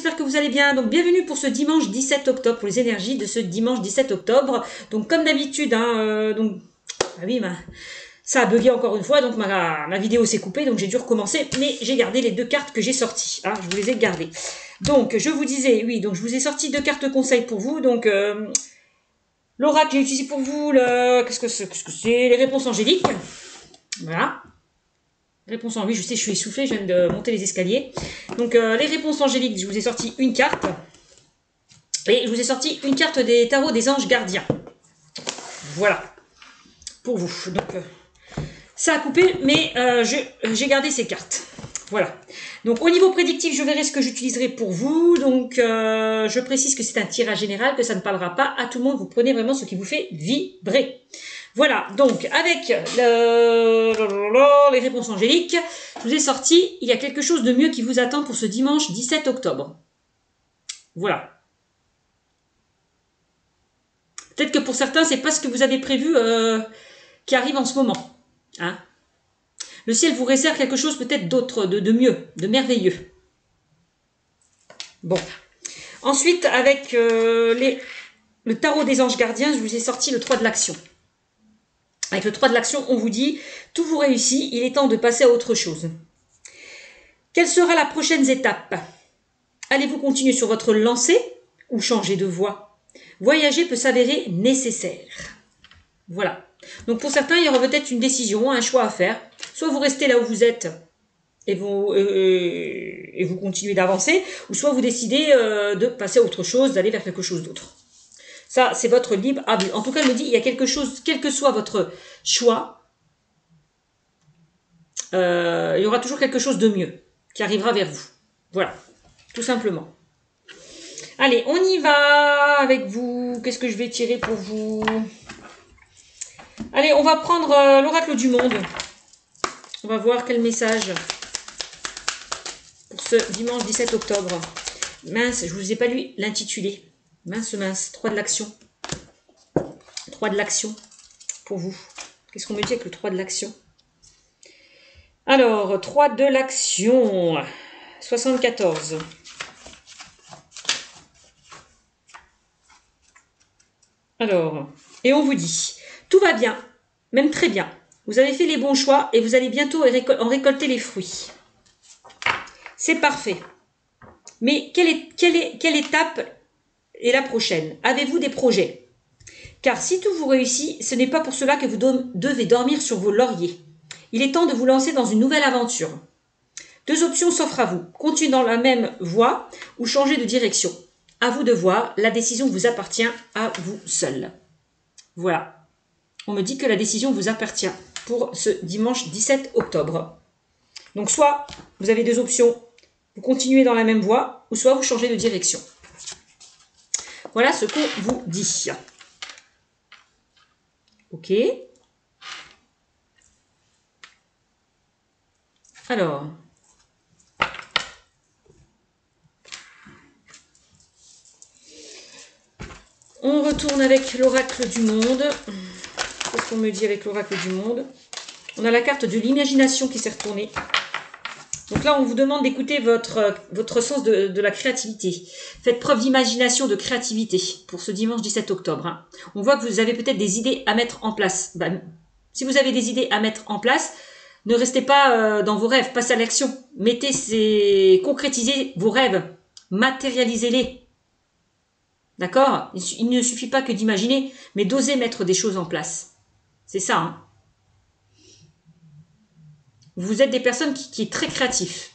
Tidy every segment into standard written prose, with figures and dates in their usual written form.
j'espère que vous allez bien. Donc bienvenue pour ce dimanche 17 octobre, pour les énergies de ce dimanche 17 octobre. Donc comme d'habitude, ça a bugué encore une fois, donc ma vidéo s'est coupée, donc j'ai dû recommencer, mais j'ai gardé les deux cartes que j'ai sorties. Hein, je vous les ai gardées. Donc je vous disais, oui, donc je vous ai sorti deux cartes conseils pour vous. Donc l'oracle que j'ai utilisé pour vous, qu'est-ce que c'est? Les réponses angéliques. Voilà. Réponse en oui, je sais, je suis essoufflée, je viens de monter les escaliers. Donc les réponses angéliques, je vous ai sorti une carte. Et je vous ai sorti une carte des tarots des anges gardiens. Voilà. Pour vous. Donc ça a coupé, mais j'ai gardé ces cartes. Voilà. Donc au niveau prédictif, je verrai ce que j'utiliserai pour vous. Donc je précise que c'est un tirage général, que ça ne parlera pas à tout le monde. Vous prenez vraiment ce qui vous fait vibrer. Voilà, donc avec les réponses angéliques, je vous ai sorti, il y a quelque chose de mieux qui vous attend pour ce dimanche 17 octobre. Voilà. Peut-être que pour certains, c'est pas ce que vous avez prévu qui arrive en ce moment. Hein? Le ciel vous réserve quelque chose peut-être d'autre, de mieux, de merveilleux. Bon. Ensuite, avec le tarot des anges gardiens, je vous ai sorti le 3 de l'action. Avec le 3 de l'action, on vous dit, tout vous réussit, il est temps de passer à autre chose. Quelle sera la prochaine étape? Allez-vous continuer sur votre lancée ou changer de voie? Voyager peut s'avérer nécessaire. Voilà. Donc pour certains, il y aura peut-être une décision, un choix à faire. Soit vous restez là où vous êtes et vous continuez d'avancer, ou soit vous décidez de passer à autre chose, d'aller vers quelque chose d'autre. Ça, c'est votre libre arbitre. En tout cas, je me dis, il y a quelque chose, quel que soit votre choix, il y aura toujours quelque chose de mieux qui arrivera vers vous. Voilà, tout simplement. Allez, on y va avec vous. Qu'est-ce que je vais tirer pour vous? Allez, on va prendre l'oracle du monde. On va voir quel message pour ce dimanche 17 octobre. Mince, je ne vous ai pas lu l'intitulé. Mince, 3 de l'action. 3 de l'action pour vous. Qu'est-ce qu'on me dit avec le 3 de l'action? Alors, 3 de l'action. 74. Alors, et on vous dit, tout va bien, même très bien. Vous avez fait les bons choix et vous allez bientôt en récolter les fruits. C'est parfait. Mais quelle étape est la prochaine? Avez-vous des projets? Car si tout vous réussit, ce n'est pas pour cela que vous devez dormir sur vos lauriers. Il est temps de vous lancer dans une nouvelle aventure. Deux options s'offrent à vous. Continuer dans la même voie ou changer de direction. À vous de voir, la décision vous appartient à vous seul. Voilà. On me dit que la décision vous appartient pour ce dimanche 17 octobre. Donc soit vous avez deux options, vous continuez dans la même voie, ou soit vous changez de direction. Voilà ce qu'on vous dit. Ok. Alors. On retourne avec l'oracle du monde. Qu'est-ce qu'on me dit avec l'oracle du monde? On a la carte de l'imagination qui s'est retournée. Donc là, on vous demande d'écouter votre sens de la créativité. Faites preuve d'imagination, de créativité pour ce dimanche 17 octobre. Hein. On voit que vous avez peut-être des idées à mettre en place. Si vous avez des idées à mettre en place, ne restez pas dans vos rêves, passez à l'action. Concrétisez vos rêves, matérialisez-les. D'accord? Il ne suffit pas que d'imaginer, mais d'oser mettre des choses en place. C'est ça, hein? Vous êtes des personnes qui sont très créatifs.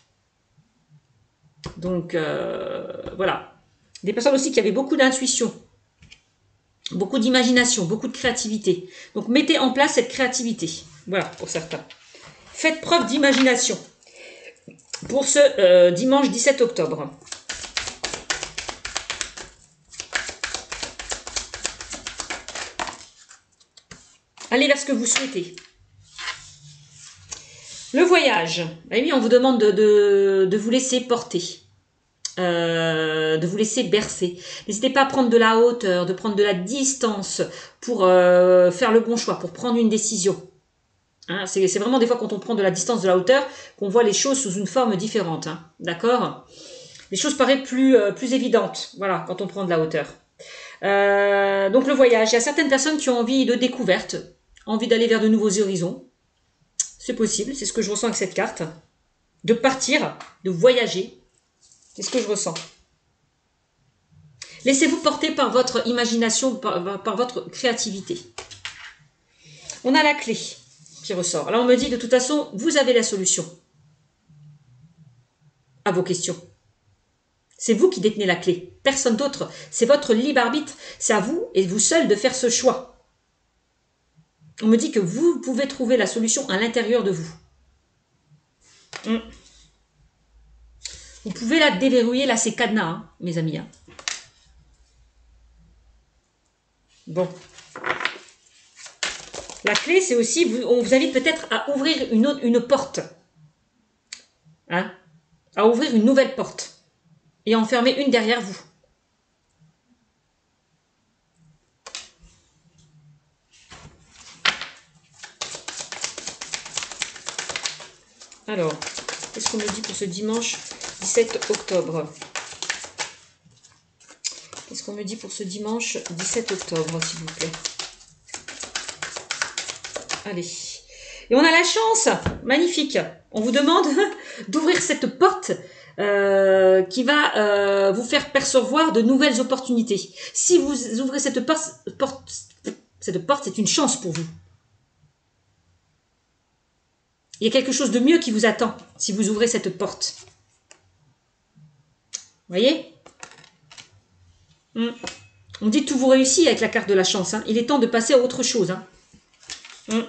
Donc, voilà. Des personnes aussi qui avaient beaucoup d'intuition, beaucoup d'imagination, beaucoup de créativité. Donc, mettez en place cette créativité. Voilà, pour certains. Faites preuve d'imagination pour ce dimanche 17 octobre. Allez vers ce que vous souhaitez. Le voyage. Eh oui, on vous demande de vous laisser porter. De vous laisser bercer. N'hésitez pas à prendre de la hauteur, de prendre de la distance pour faire le bon choix, pour prendre une décision. Hein, c'est vraiment des fois quand on prend de la distance, de la hauteur, qu'on voit les choses sous une forme différente. Hein, d'accord? Les choses paraissent plus évidentes, voilà, quand on prend de la hauteur. Donc le voyage, il y a certaines personnes qui ont envie de découverte, envie d'aller vers de nouveaux horizons. C'est possible, c'est ce que je ressens avec cette carte. De partir, de voyager, c'est ce que je ressens. Laissez-vous porter par votre imagination, par votre créativité. On a la clé qui ressort. Là, on me dit, de toute façon, vous avez la solution à vos questions. C'est vous qui détenez la clé, personne d'autre. C'est votre libre arbitre. C'est à vous et vous seul de faire ce choix. On me dit que vous pouvez trouver la solution à l'intérieur de vous. Vous pouvez la déverrouiller, là c'est cadenas, hein, mes amis. Hein. Bon. La clé, c'est aussi, on vous invite peut-être à ouvrir une porte. Hein, à ouvrir une nouvelle porte. Et en fermer une derrière vous. Alors, qu'est-ce qu'on me dit pour ce dimanche 17 octobre? Qu'est-ce qu'on me dit pour ce dimanche 17 octobre, s'il vous plaît? Allez. Et on a la chance, magnifique. On vous demande d'ouvrir cette porte qui va vous faire percevoir de nouvelles opportunités. Si vous ouvrez cette porte, c'est une chance pour vous. Il y a quelque chose de mieux qui vous attend si vous ouvrez cette porte. Vous voyez? On dit tout vous réussit avec la carte de la chance. Hein. Il est temps de passer à autre chose. Hein.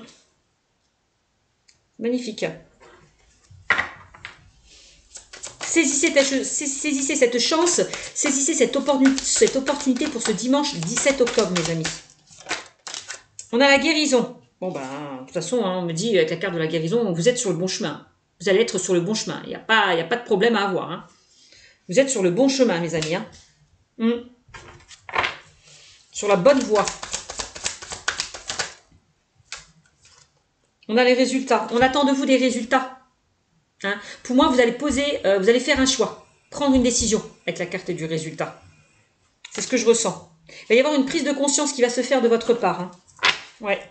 Magnifique. Saisissez cette chance, saisissez cette opportunité pour ce dimanche 17 octobre, mes amis. On a la guérison. Bon, ben, de toute façon, hein, on me dit avec la carte de la guérison, vous êtes sur le bon chemin. Vous allez être sur le bon chemin. Il n'y a pas de problème à avoir. Hein. Vous êtes sur le bon chemin, mes amis. Hein. Sur la bonne voie. On a les résultats. On attend de vous des résultats. Hein. Pour moi, vous allez faire un choix. Prendre une décision avec la carte du résultat. C'est ce que je ressens. Il va y avoir une prise de conscience qui va se faire de votre part. Hein. Ouais.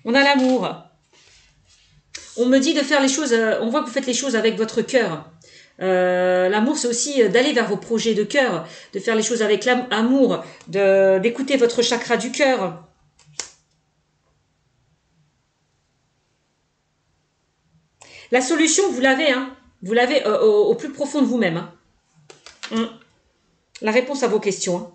On a l'amour. On me dit de faire les choses, on voit que vous faites les choses avec votre cœur. L'amour, c'est aussi d'aller vers vos projets de cœur, de faire les choses avec l'amour, d'écouter votre chakra du cœur. La solution, vous l'avez, hein. Vous l'avez au plus profond de vous-même. Hein. La réponse à vos questions. Hein.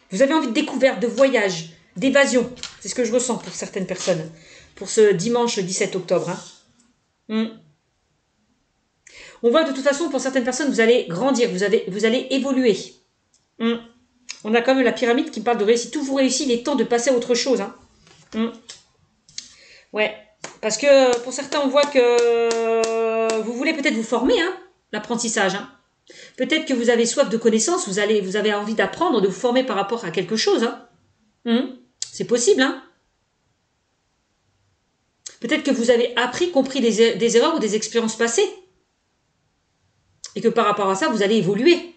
Vous avez envie de découverte, de voyage, d'évasion. C'est ce que je ressens pour certaines personnes. Pour ce dimanche 17 octobre. Hein. On voit que de toute façon, pour certaines personnes, vous allez grandir, vous allez évoluer. On a quand même la pyramide qui parle de réussite. Tout vous réussit, il est temps de passer à autre chose. Hein. Ouais, parce que pour certains, on voit que vous voulez peut-être vous former, hein, l'apprentissage. Hein. Peut-être que vous avez soif de connaissances, vous avez envie d'apprendre, de vous former par rapport à quelque chose. Hein. C'est possible. Hein. Peut-être que vous avez appris, compris des erreurs ou des expériences passées. Et que par rapport à ça, vous allez évoluer.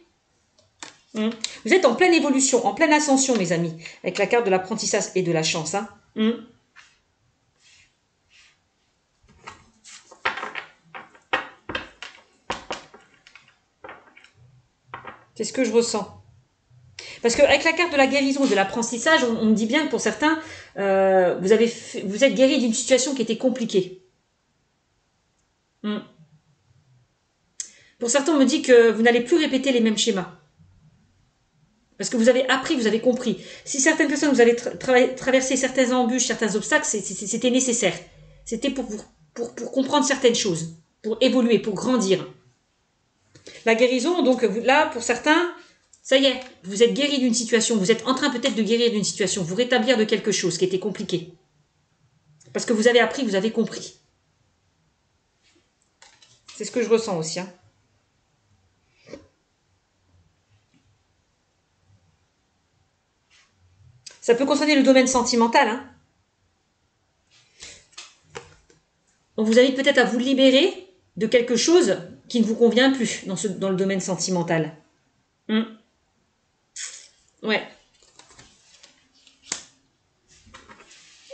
Vous êtes en pleine évolution, en pleine ascension, mes amis, avec la carte de l'apprentissage et de la chance. Hein. C'est ce que je ressens. Parce qu'avec la carte de la guérison et de l'apprentissage, on me dit bien que pour certains, vous êtes guéri d'une situation qui était compliquée. Pour certains, on me dit que vous n'allez plus répéter les mêmes schémas. Parce que vous avez appris, vous avez compris. Si certaines personnes, vous avez traversé certaines embûches, certains obstacles, c'était nécessaire. C'était pour comprendre certaines choses, pour évoluer, pour grandir. La guérison, donc là, pour certains, ça y est, vous êtes guéri d'une situation, vous êtes en train peut-être de guérir d'une situation, vous rétablir de quelque chose qui était compliqué. Parce que vous avez appris, vous avez compris. C'est ce que je ressens aussi. Hein. Ça peut concerner le domaine sentimental. Hein. On vous invite peut-être à vous libérer de quelque chose qui ne vous convient plus dans le domaine sentimental. Ouais.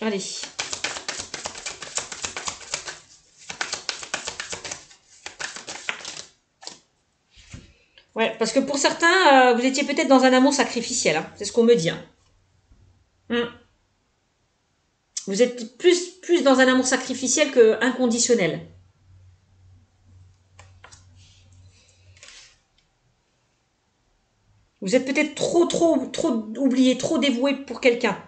Allez. Ouais, parce que pour certains, vous étiez peut-être dans un amour sacrificiel. Hein. C'est ce qu'on me dit. Hein. Vous êtes plus dans un amour sacrificiel que inconditionnel. Vous êtes peut-être trop oublié, trop dévoué pour quelqu'un.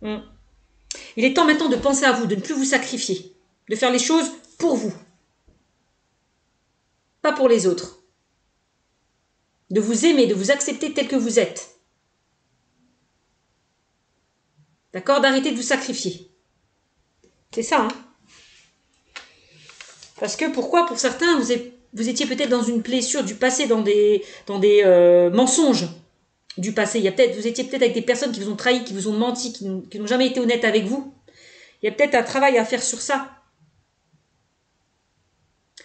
Il est temps maintenant de penser à vous, de ne plus vous sacrifier, de faire les choses pour vous, pas pour les autres. De vous aimer, de vous accepter tel que vous êtes. D'accord? D'arrêter de vous sacrifier. C'est ça, hein? Parce que pourquoi? Pour certains, vous étiez peut-être dans une blessure du passé, dans des mensonges du passé. Vous étiez peut-être avec des personnes qui vous ont trahi, qui vous ont menti, qui n'ont jamais été honnêtes avec vous. Il y a peut-être un travail à faire sur ça.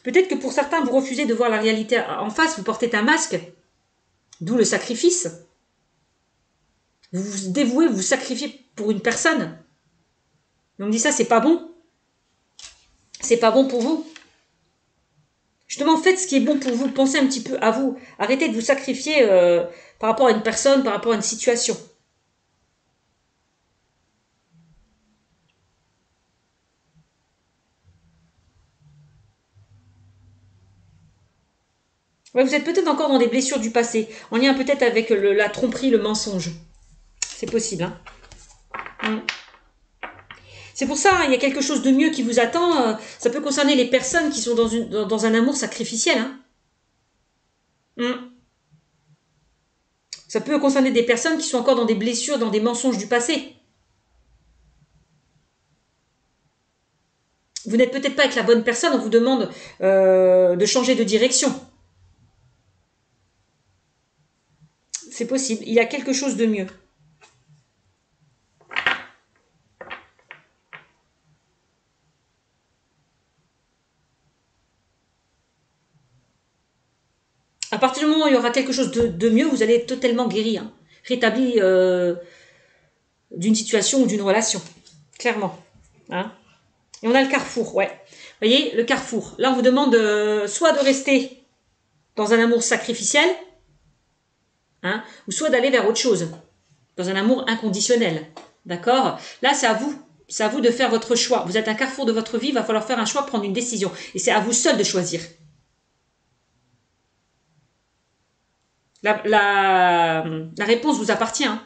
Peut-être que pour certains, vous refusez de voir la réalité en face, vous portez un masque, d'où le sacrifice. Vous vous dévouez, vous vous sacrifiez pour une personne. On me dit ça, c'est pas bon. C'est pas bon pour vous. Justement, faites ce qui est bon pour vous. Pensez un petit peu à vous. Arrêtez de vous sacrifier par rapport à une personne, par rapport à une situation. Ouais, vous êtes peut-être encore dans des blessures du passé, en lien peut-être avec la tromperie, le mensonge. C'est possible. Hein. C'est pour ça, hein, il y a quelque chose de mieux qui vous attend. Ça peut concerner les personnes qui sont dans un amour sacrificiel. Hein. Ça peut concerner des personnes qui sont encore dans des blessures, dans des mensonges du passé. Vous n'êtes peut-être pas avec la bonne personne, on vous demande de changer de direction. C'est possible, il y a quelque chose de mieux. À partir du moment où il y aura quelque chose de mieux, vous allez être totalement guéri, hein, rétabli d'une situation ou d'une relation, clairement. Hein. Et on a le carrefour, ouais. Vous voyez, le carrefour. Là, on vous demande soit de rester dans un amour sacrificiel, hein, ou soit d'aller vers autre chose, dans un amour inconditionnel. D'accord? Là, c'est à vous. C'est à vous de faire votre choix. Vous êtes à un carrefour de votre vie, il va falloir faire un choix, prendre une décision. Et c'est à vous seul de choisir. La réponse vous appartient. Hein.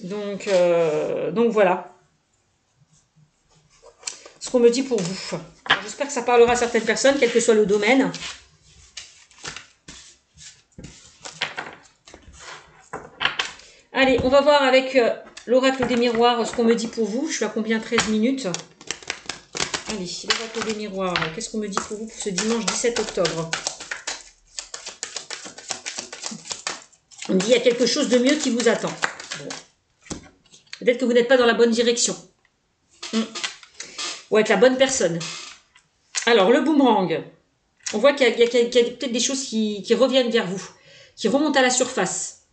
Donc voilà. Ce qu'on me dit pour vous. J'espère que ça parlera à certaines personnes, quel que soit le domaine. Allez, on va voir avec l'oracle des miroirs ce qu'on me dit pour vous. Je suis à combien? 13 minutes. Allez, l'oracle des miroirs. Qu'est-ce qu'on me dit pour vous pour ce dimanche 17 octobre? On me dit qu'il y a quelque chose de mieux qui vous attend. Bon. Peut-être que vous n'êtes pas dans la bonne direction. Ou avec la bonne personne. Alors, le boomerang. On voit qu'il y a peut-être des choses qui reviennent vers vous, qui remontent à la surface.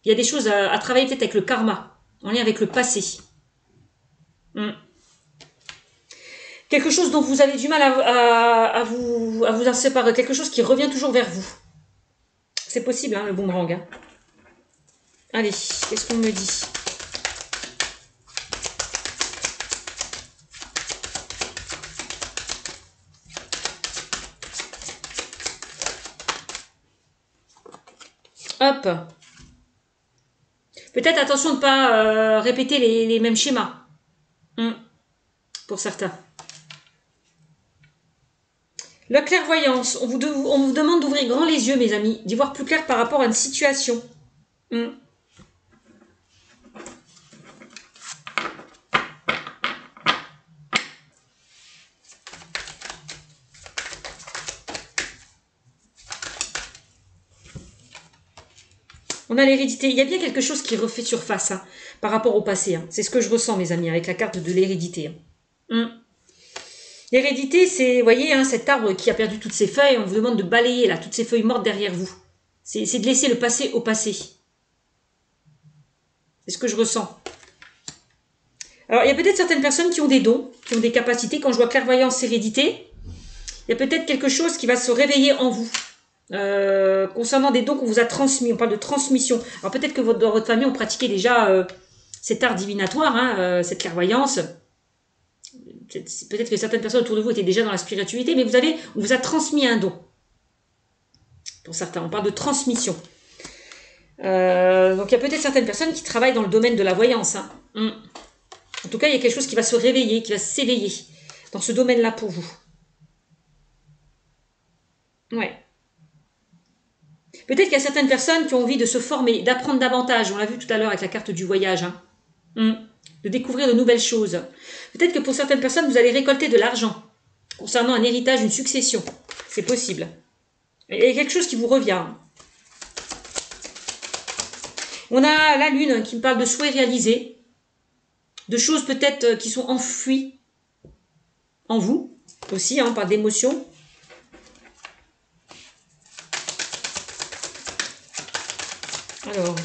Il y a des choses à travailler peut-être avec le karma, en lien avec le passé. Quelque chose dont vous avez du mal à vous en séparer, quelque chose qui revient toujours vers vous. C'est possible, hein, le boomerang. Hein. Allez, qu'est-ce qu'on me dit? Hop. Peut-être attention de ne pas répéter les mêmes schémas. Pour certains. La clairvoyance. On vous demande d'ouvrir grand les yeux, mes amis. D'y voir plus clair par rapport à une situation. On a l'hérédité. Il y a bien quelque chose qui refait surface hein, par rapport au passé. Hein. C'est ce que je ressens, mes amis, avec la carte de l'hérédité. Hein. L'hérédité, c'est, vous voyez, hein, cet arbre qui a perdu toutes ses feuilles. On vous demande de balayer là toutes ces feuilles mortes derrière vous. C'est de laisser le passé au passé. C'est ce que je ressens. Alors, il y a peut-être certaines personnes qui ont des dons, qui ont des capacités. Quand je vois clairvoyance, hérédité, il y a peut-être quelque chose qui va se réveiller en vous. Concernant des dons qu'on vous a transmis. On parle de transmission. Alors, peut-être que dans votre famille, on pratiquait déjà cet art divinatoire, hein, cette clairvoyance. Peut-être que certaines personnes autour de vous étaient déjà dans la spiritualité, mais on vous a transmis un don. Pour certains, on parle de transmission. Donc, il y a peut-être certaines personnes qui travaillent dans le domaine de la voyance. Hein. En tout cas, il y a quelque chose qui va se réveiller, qui va s'éveiller dans ce domaine-là pour vous. Ouais. Peut-être qu'il y a certaines personnes qui ont envie de se former, d'apprendre davantage. On l'a vu tout à l'heure avec la carte du voyage. Hein. De découvrir de nouvelles choses. Peut-être que pour certaines personnes, vous allez récolter de l'argent concernant un héritage, une succession. C'est possible. Il y a quelque chose qui vous revient. On a la lune qui me parle de souhaits réalisés, de choses peut-être qui sont enfouies en vous, aussi, hein, par d'émotions. Alors,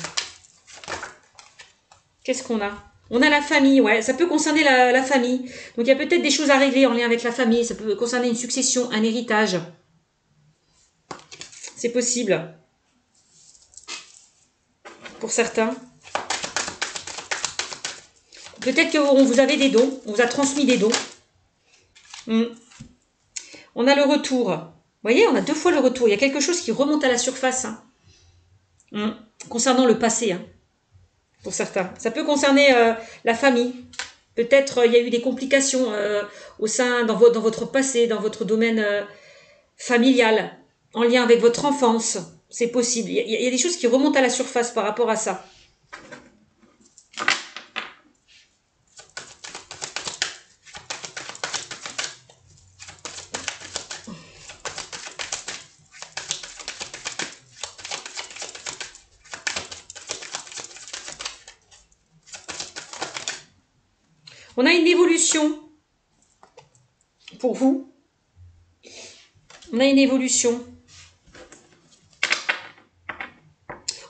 qu'est-ce qu'on a? On a la famille, ouais, ça peut concerner la famille. Donc, il y a peut-être des choses à régler en lien avec la famille. Ça peut concerner une succession, un héritage. C'est possible. Pour certains. Peut-être qu'on vous avait des dons. On vous a transmis des dons. On a le retour. Vous voyez, on a 2 fois le retour. Il y a quelque chose qui remonte à la surface. Hein. Concernant le passé. Hein. Pour certains. Ça peut concerner la famille. Peut-être il y a eu des complications au sein, dans votre passé, dans votre domaine familial, en lien avec votre enfance. C'est possible. Il y a des choses qui remontent à la surface par rapport à ça. On a une évolution pour vous. On a une évolution.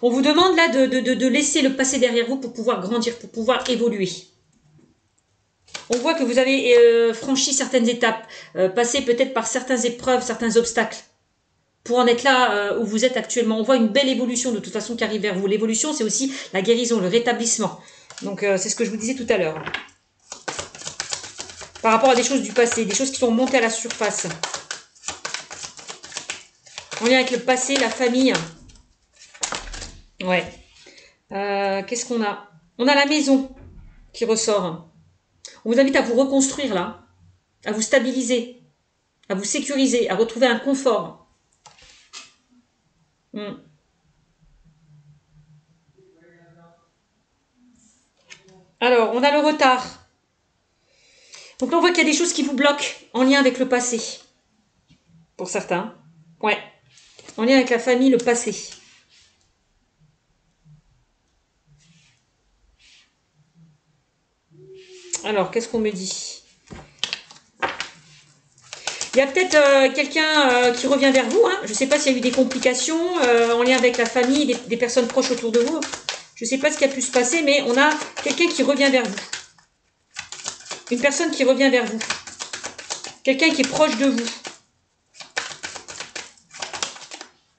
On vous demande là de laisser le passé derrière vous pour pouvoir grandir, pour pouvoir évoluer. On voit que vous avez franchi certaines étapes, passé peut-être par certaines épreuves, certains obstacles, pour en être là où vous êtes actuellement. On voit une belle évolution de toute façon qui arrive vers vous. L'évolution, c'est aussi la guérison, le rétablissement. Donc, c'est ce que je vous disais tout à l'heure. Par rapport à des choses du passé, des choses qui sont montées à la surface. En lien avec le passé, la famille. Ouais. Qu'est-ce qu'on a? On a la maison qui ressort. On vous invite à vous reconstruire là, à vous stabiliser, à vous sécuriser, à retrouver un confort. Alors, on a le retard. Donc là, on voit qu'il y a des choses qui vous bloquent en lien avec le passé. Pour certains. Ouais. En lien avec la famille, le passé. Alors, qu'est-ce qu'on me dit? Il y a peut-être quelqu'un qui revient vers vous. Hein. Je ne sais pas s'il y a eu des complications en lien avec la famille, des personnes proches autour de vous. Je ne sais pas ce qui a pu se passer, mais on a quelqu'un qui revient vers vous. Une personne qui revient vers vous. Quelqu'un qui est proche de vous.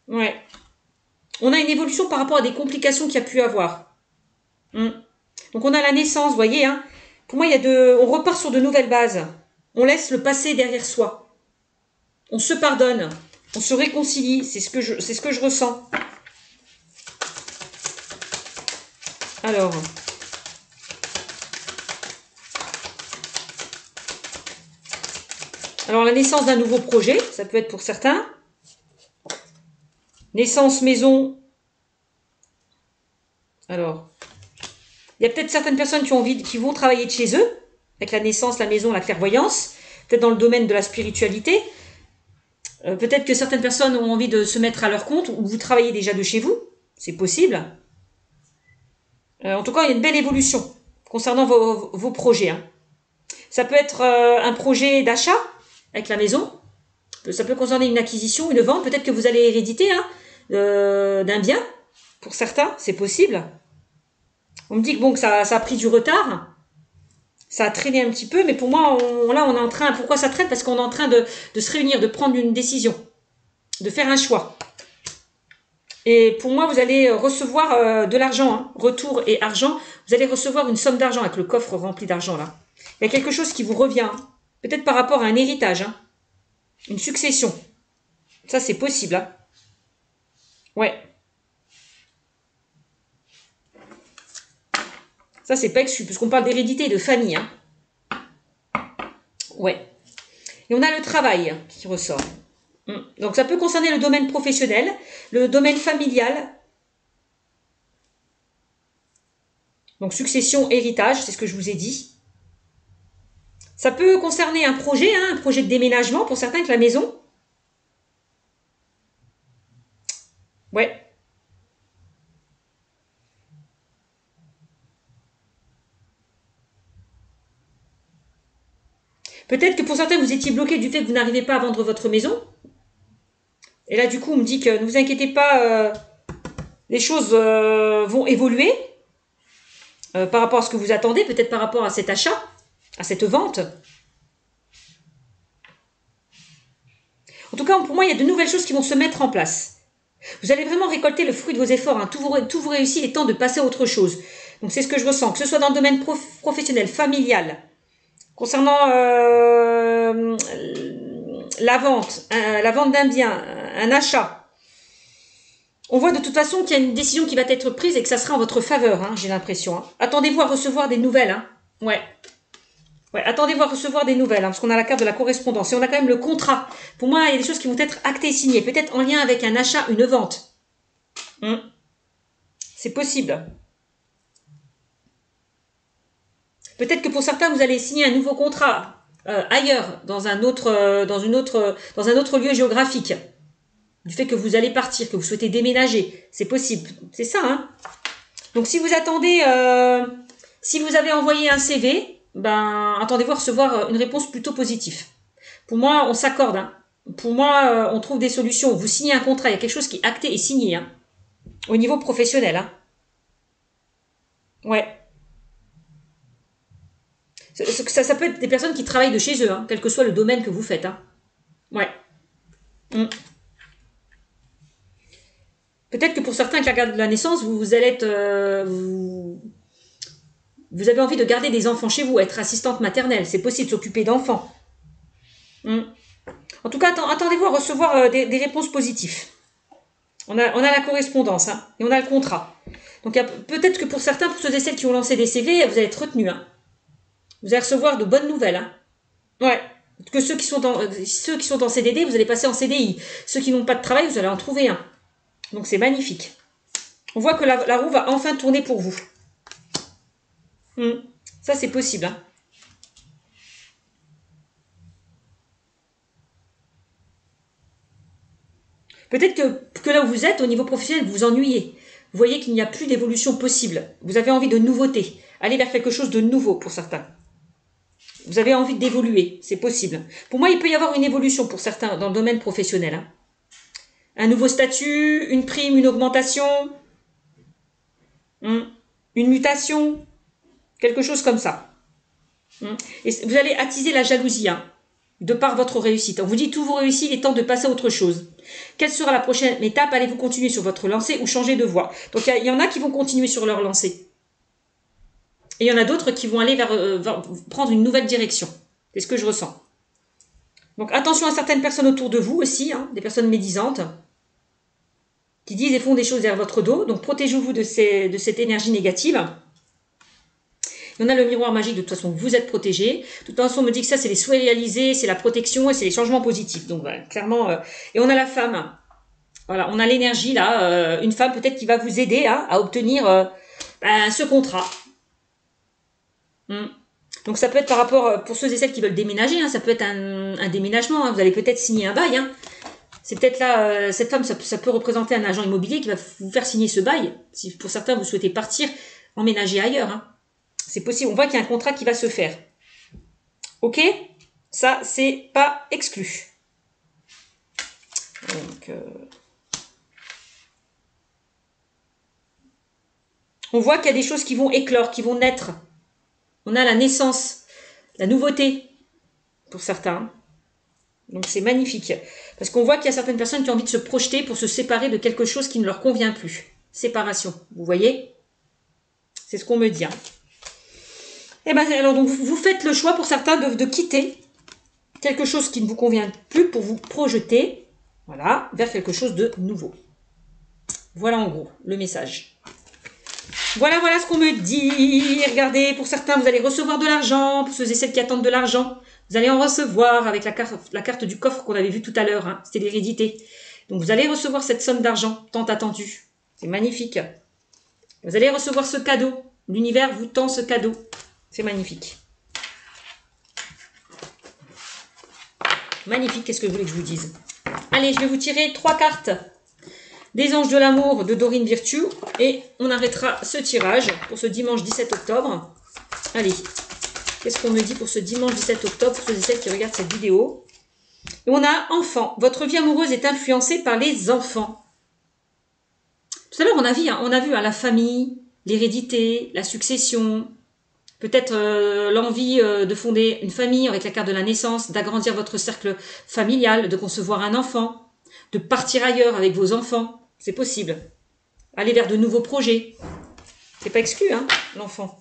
Ouais. On a une évolution par rapport à des complications qu'il y a pu avoir. Donc on a la naissance, vous voyez. Hein. Pour moi, on repart sur de nouvelles bases. On laisse le passé derrière soi. On se pardonne. On se réconcilie. C'est ce que je ressens. Alors... Alors, la naissance d'un nouveau projet, ça peut être pour certains. Naissance maison. Alors, il y a peut-être certaines personnes qui vont travailler de chez eux, avec la naissance, la maison, la clairvoyance, peut-être dans le domaine de la spiritualité. Peut-être que certaines personnes ont envie de se mettre à leur compte, ou vous travaillez déjà de chez vous, c'est possible. En tout cas, il y a une belle évolution concernant vos projets. Hein. Ça peut être un projet d'achat avec la maison. Ça peut concerner une acquisition, une vente. Peut-être que vous allez héréditer hein, d'un bien. Pour certains, c'est possible. On me dit que bon, que ça a pris du retard. Ça a traîné un petit peu. Mais pour moi, là, on est en train... Pourquoi ça traîne? Parce qu'on est en train de se réunir, de prendre une décision. De faire un choix. Et pour moi, vous allez recevoir de l'argent, hein, retour et argent. Vous allez recevoir une somme d'argent avec le coffre rempli d'argent là. Il y a quelque chose qui vous revient, hein, peut-être par rapport à un héritage, hein, une succession. Ça, c'est possible. Hein. Ouais. Ça, c'est pas exclu, puisqu'on parle d'hérédité et de famille. Hein. Ouais. Et on a le travail qui ressort. Donc, ça peut concerner le domaine professionnel, le domaine familial. Donc, succession, héritage, c'est ce que je vous ai dit. Ça peut concerner un projet, hein, un projet de déménagement pour certains avec la maison. Ouais. Peut-être que pour certains, vous étiez bloqué du fait que vous n'arrivez pas à vendre votre maison. Et là, du coup, on me dit que ne vous inquiétez pas, les choses vont évoluer par rapport à ce que vous attendez, peut-être par rapport à cet achat, à cette vente. En tout cas, pour moi, il y a de nouvelles choses qui vont se mettre en place. Vous allez vraiment récolter le fruit de vos efforts. Hein. Tout vous réussit, il est temps de passer à autre chose. Donc, c'est ce que je ressens, que ce soit dans le domaine professionnel, familial, concernant la vente d'un bien, un achat. On voit de toute façon qu'il y a une décision qui va être prise et que ça sera en votre faveur, hein, j'ai l'impression. Hein. Attendez-vous à recevoir des nouvelles. Hein. Ouais. Ouais, attendez-vous à recevoir des nouvelles, hein, parce qu'on a la carte de la correspondance. Et on a quand même le contrat. Pour moi, il y a des choses qui vont être actées et signées. Peut-être en lien avec un achat, une vente. C'est possible. Peut-être que pour certains, vous allez signer un nouveau contrat ailleurs, dans un autre lieu géographique. Du fait que vous allez partir, que vous souhaitez déménager. C'est possible. C'est ça, hein. Donc, si vous attendez... si vous avez envoyé un CV, ben, attendez-vous à recevoir une réponse plutôt positive. Pour moi, on s'accorde. Hein. Pour moi, on trouve des solutions. Vous signez un contrat, il y a quelque chose qui est acté et signé. Hein, au niveau professionnel. Hein. Ouais. Ça peut être des personnes qui travaillent de chez eux, hein, quel que soit le domaine que vous faites. Hein. Ouais. Peut-être que pour certains, avec la garde de la naissance, vous allez être... Vous avez envie de garder des enfants chez vous, être assistante maternelle. C'est possible, s'occuper d'enfants. En tout cas, attendez-vous à recevoir des réponses positives. On a la correspondance, hein, et on a le contrat. Donc, peut-être que pour certains, pour ceux et celles qui ont lancé des CV, vous allez être retenus. Hein. Vous allez recevoir de bonnes nouvelles. Hein. Ouais. Que ceux qui sont en CDD, vous allez passer en CDI. Ceux qui n'ont pas de travail, vous allez en trouver un. Donc, c'est magnifique. On voit que la roue va enfin tourner pour vous. Ça, c'est possible. Hein. Peut-être que là où vous êtes, au niveau professionnel, vous vous ennuyez. Vous voyez qu'il n'y a plus d'évolution possible. Vous avez envie de nouveauté. Aller vers quelque chose de nouveau pour certains. Vous avez envie d'évoluer. C'est possible. Pour moi, il peut y avoir une évolution pour certains dans le domaine professionnel. Hein. Un nouveau statut, une prime, une augmentation, une mutation, quelque chose comme ça. Et vous allez attiser la jalousie, hein, de par votre réussite. On vous dit tout vous réussit, il est temps de passer à autre chose. Quelle sera la prochaine étape? Allez-vous continuer sur votre lancée ou changer de voie? Donc il y en a qui vont continuer sur leur lancée. Et il y en a d'autres qui vont aller vers prendre une nouvelle direction. C'est ce que je ressens. Donc attention à certaines personnes autour de vous aussi, hein, des personnes médisantes, qui disent et font des choses derrière votre dos. Donc protégez-vous de cette énergie négative. Il y en a le miroir magique, de toute façon, vous êtes protégé. De toute façon, on me dit que ça, c'est les souhaits réalisés, c'est la protection et c'est les changements positifs. Donc, voilà, clairement. Et on a la femme. Voilà, on a l'énergie, là. Une femme, peut-être, qui va vous aider à obtenir ce contrat. Donc, ça peut être par rapport, pour ceux et celles qui veulent déménager, hein, ça peut être un déménagement. Hein, vous allez peut-être signer un bail. Hein. C'est peut-être là, cette femme, ça peut représenter un agent immobilier qui va vous faire signer ce bail. Si pour certains, vous souhaitez partir emménager ailleurs. Hein. C'est possible. On voit qu'il y a un contrat qui va se faire. Ok? Ça, c'est pas exclu. Donc, on voit qu'il y a des choses qui vont éclore, qui vont naître. On a la naissance, la nouveauté pour certains. Donc c'est magnifique. Parce qu'on voit qu'il y a certaines personnes qui ont envie de se projeter pour se séparer de quelque chose qui ne leur convient plus. Séparation, vous voyez? C'est ce qu'on me dit. Hein. Et bien alors donc vous faites le choix pour certains de quitter quelque chose qui ne vous convient plus pour vous projeter, voilà, vers quelque chose de nouveau. Voilà en gros le message. Voilà ce qu'on me dit. Regardez, pour certains, vous allez recevoir de l'argent, pour ceux et celles qui attendent de l'argent. Vous allez en recevoir avec la carte du coffre qu'on avait vu tout à l'heure. Hein. C'était l'hérédité. Donc, vous allez recevoir cette somme d'argent tant attendue. C'est magnifique. Vous allez recevoir ce cadeau. L'univers vous tend ce cadeau. C'est magnifique. Magnifique, qu'est-ce que vous voulez que je vous dise? Allez, je vais vous tirer 3 cartes des anges de l'amour de Dorine Virtue et on arrêtera ce tirage pour ce dimanche 17 octobre. Allez, qu'est-ce qu'on me dit pour ce dimanche 17 octobre, pour ceux et celles qui regardent cette vidéo? Et on a enfant. Votre vie amoureuse est influencée par les enfants. Tout à l'heure, on a vu la famille, l'hérédité, la succession, peut-être l'envie de fonder une famille avec la carte de la naissance, d'agrandir votre cercle familial, de concevoir un enfant, de partir ailleurs avec vos enfants. C'est possible. Aller vers de nouveaux projets. C'est pas exclu, hein, l'enfant.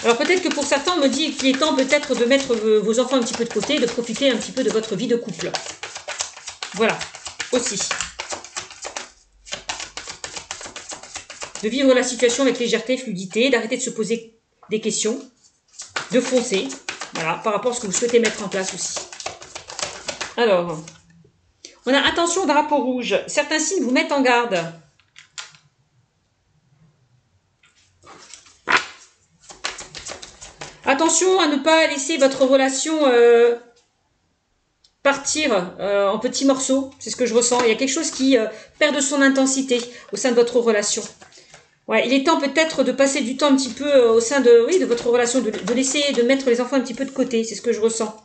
Alors peut-être que pour certains, on me dit qu'il est temps peut-être de mettre vos enfants un petit peu de côté, de profiter un petit peu de votre vie de couple. Voilà, aussi. De vivre la situation avec légèreté, fluidité, d'arrêter de se poser des questions, de foncer, voilà, par rapport à ce que vous souhaitez mettre en place aussi. Alors, on a attention drapeau rouge. Certains signes vous mettent en garde. Attention à ne pas laisser votre relation partir en petits morceaux. C'est ce que je ressens. Il y a quelque chose qui perd de son intensité au sein de votre relation. Ouais, il est temps peut-être de passer du temps un petit peu au sein de votre relation, de laisser, de mettre les enfants un petit peu de côté. C'est ce que je ressens.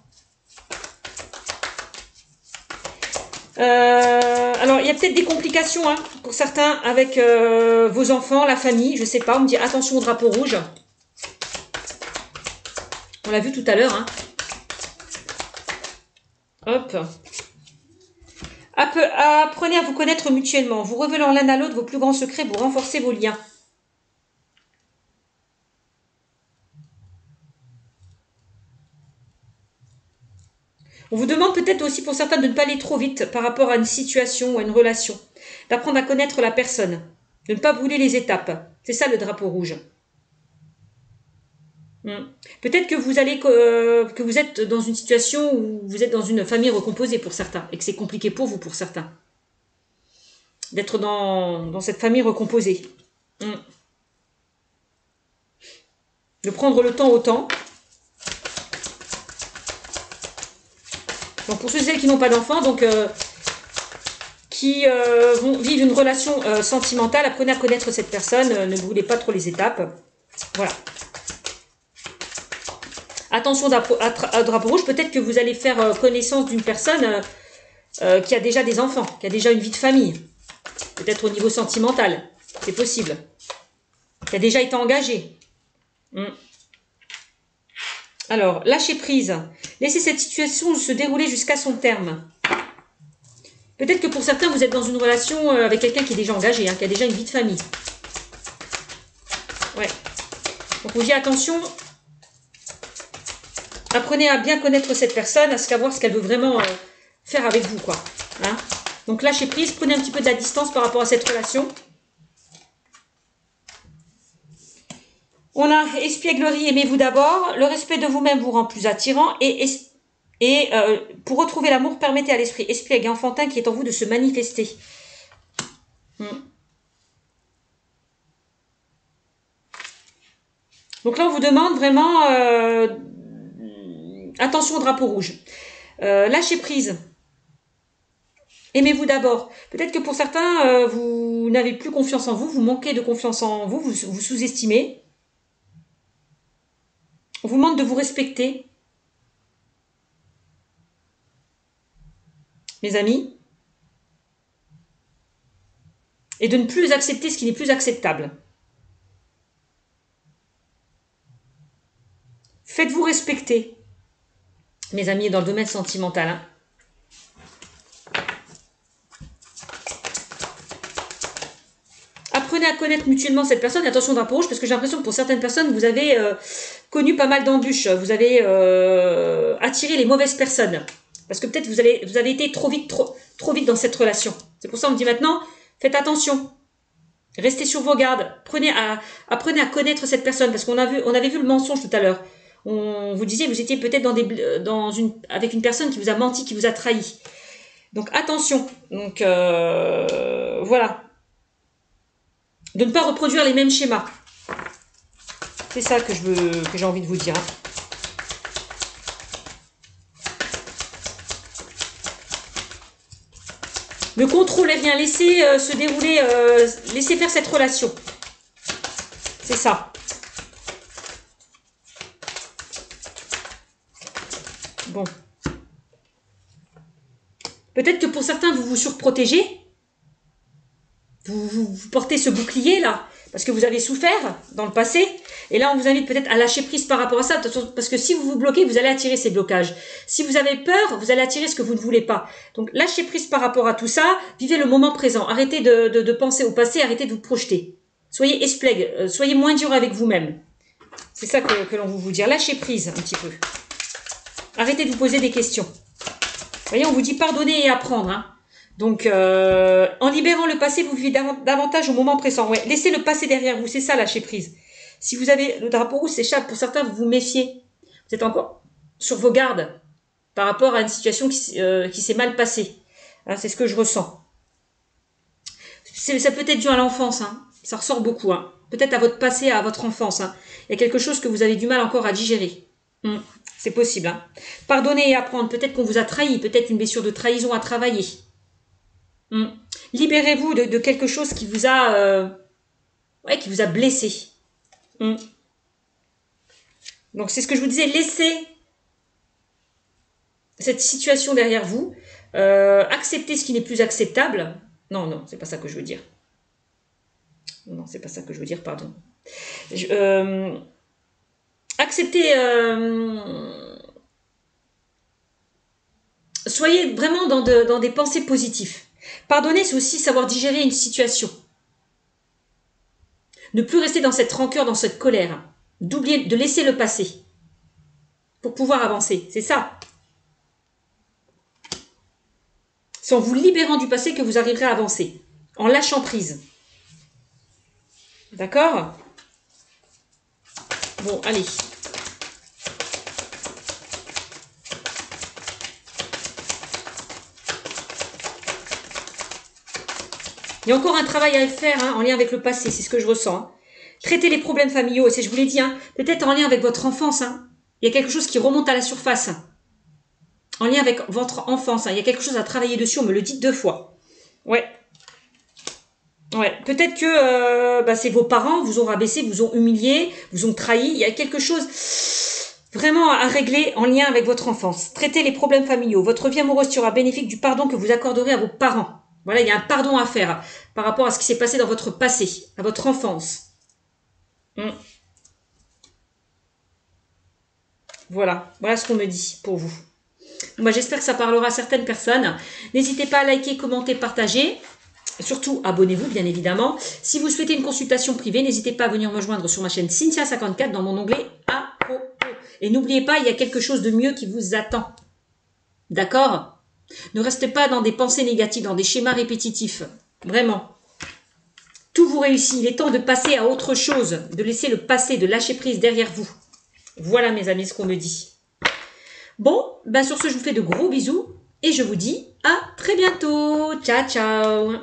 Alors, il y a peut-être des complications hein, pour certains avec vos enfants, la famille, je sais pas. On me dit attention au drapeau rouge. On l'a vu tout à l'heure. Hein. Hop. Apprenez à vous connaître mutuellement. Vous révélant l'un à l'autre vos plus grands secrets, vous renforcez vos liens. On vous demande peut-être aussi pour certains de ne pas aller trop vite par rapport à une situation ou à une relation. D'apprendre à connaître la personne. De ne pas brûler les étapes. C'est ça le drapeau rouge. Peut-être que vous êtes dans une situation où vous êtes dans une famille recomposée pour certains. Et que c'est compliqué pour vous pour certains. D'être dans cette famille recomposée. De prendre le temps au temps. Donc pour ceux et celles qui n'ont pas d'enfants, donc qui vont vivre une relation sentimentale, apprenez à connaître cette personne, ne brûlez pas trop les étapes. Voilà. Attention à drapeau rouge, peut-être que vous allez faire connaissance d'une personne qui a déjà des enfants, qui a déjà une vie de famille. Peut-être au niveau sentimental, c'est possible. Qui a déjà été engagé. Alors, lâchez prise. Laissez cette situation se dérouler jusqu'à son terme. Peut-être que pour certains, vous êtes dans une relation avec quelqu'un qui est déjà engagé, hein, qui a déjà une vie de famille. Ouais. Donc, vous dites attention. Apprenez à bien connaître cette personne, à savoir ce qu'elle veut vraiment faire avec vous, quoi. Hein. Donc, lâchez prise. Prenez un petit peu de la distance par rapport à cette relation. On a espièglerie, aimez-vous d'abord. Le respect de vous-même vous rend plus attirant. Et pour retrouver l'amour, permettez à l'esprit espiègle et enfantin qui est en vous de se manifester. Donc là, on vous demande vraiment attention au drapeau rouge. Lâchez prise. Aimez-vous d'abord. Peut-être que pour certains, vous n'avez plus confiance en vous, vous manquez de confiance en vous, vous sous-estimez. On vous demande de vous respecter. Mes amis. Et de ne plus accepter ce qui n'est plus acceptable. Faites-vous respecter, mes amis, dans le domaine sentimental. Hein. Apprenez à connaître mutuellement cette personne. Et attention, drapeau rouge, parce que j'ai l'impression que pour certaines personnes, vous avez connu pas mal d'embûches. Vous avez attiré les mauvaises personnes. Parce que peut-être vous avez été trop vite dans cette relation. C'est pour ça qu'on me dit maintenant, faites attention. Restez sur vos gardes. Apprenez à connaître cette personne. Parce qu'on avait vu le mensonge tout à l'heure. On vous disait, vous étiez peut-être avec une personne qui vous a menti, qui vous a trahi. Donc attention. Donc voilà. De ne pas reproduire les mêmes schémas. C'est ça que j'ai envie de vous dire. Hein. Le contrôle, elle vient laisser se dérouler, laisser faire cette relation. C'est ça. Bon. Peut-être que pour certains, vous vous surprotégez. Vous portez ce bouclier là, parce que vous avez souffert dans le passé. Et là, on vous invite peut-être à lâcher prise par rapport à ça, parce que si vous vous bloquez, vous allez attirer ces blocages. Si vous avez peur, vous allez attirer ce que vous ne voulez pas. Donc, lâchez prise par rapport à tout ça. Vivez le moment présent. Arrêtez de penser au passé, arrêtez de vous projeter. Soyez esplègue, soyez moins dur avec vous-même. C'est ça que l'on veut vous dire. Lâchez prise un petit peu. Arrêtez de vous poser des questions. Vous voyez, on vous dit pardonner et apprendre. Hein. Donc, en libérant le passé, vous vivez davantage au moment présent. Ouais, laissez le passé derrière vous, c'est ça, lâcher prise. Si vous avez le drapeau rouge s'échappe, pour certains, vous vous méfiez. Vous êtes encore sur vos gardes par rapport à une situation qui s'est mal passée. Hein, c'est ce que je ressens. Ça peut être dû à l'enfance, hein. Ça ressort beaucoup. Hein. Peut-être à votre passé, à votre enfance. Hein. Il y a quelque chose que vous avez du mal encore à digérer. C'est possible. Hein. Pardonnez et apprendre. Peut-être qu'on vous a trahi. Peut-être une blessure de trahison à travailler. Libérez-vous de quelque chose qui vous a blessé. Donc c'est ce que je vous disais, laissez cette situation derrière vous, acceptez ce qui n'est plus acceptable. Non, c'est pas ça que je veux dire. Non, c'est pas ça que je veux dire, pardon. Acceptez, soyez vraiment dans des pensées positives. Pardonner, c'est aussi savoir digérer une situation. Ne plus rester dans cette rancœur, dans cette colère. De laisser le passé. Pour pouvoir avancer. C'est ça. C'est en vous libérant du passé que vous arriverez à avancer. En lâchant prise. D'accord? Bon, allez. Il y a encore un travail à faire hein, en lien avec le passé, c'est ce que je ressens. Hein. Traitez les problèmes familiaux, et je vous l'ai dit, hein, peut-être en lien avec votre enfance. Hein. Il y a quelque chose qui remonte à la surface. En lien avec votre enfance. Hein. Il y a quelque chose à travailler dessus, on me le dit 2 fois. Ouais. Peut-être que c'est vos parents vous ont rabaissé, vous ont humilié, vous ont trahi. Il y a quelque chose vraiment à régler en lien avec votre enfance. Traitez les problèmes familiaux. Votre vie amoureuse sera bénéfique du pardon que vous accorderez à vos parents. Voilà, il y a un pardon à faire par rapport à ce qui s'est passé dans votre passé, à votre enfance. Voilà ce qu'on me dit pour vous. Moi, j'espère que ça parlera à certaines personnes. N'hésitez pas à liker, commenter, partager. Surtout, abonnez-vous, bien évidemment. Si vous souhaitez une consultation privée, n'hésitez pas à venir me joindre sur ma chaîne Cynthia54 dans mon onglet à propos. Et n'oubliez pas, il y a quelque chose de mieux qui vous attend. D'accord ? Ne restez pas dans des pensées négatives, dans des schémas répétitifs. Vraiment. Tout vous réussit. Il est temps de passer à autre chose, de laisser le passé, de lâcher prise derrière vous. Voilà, mes amis, ce qu'on me dit. Bon, sur ce, je vous fais de gros bisous et je vous dis à très bientôt. Ciao, ciao.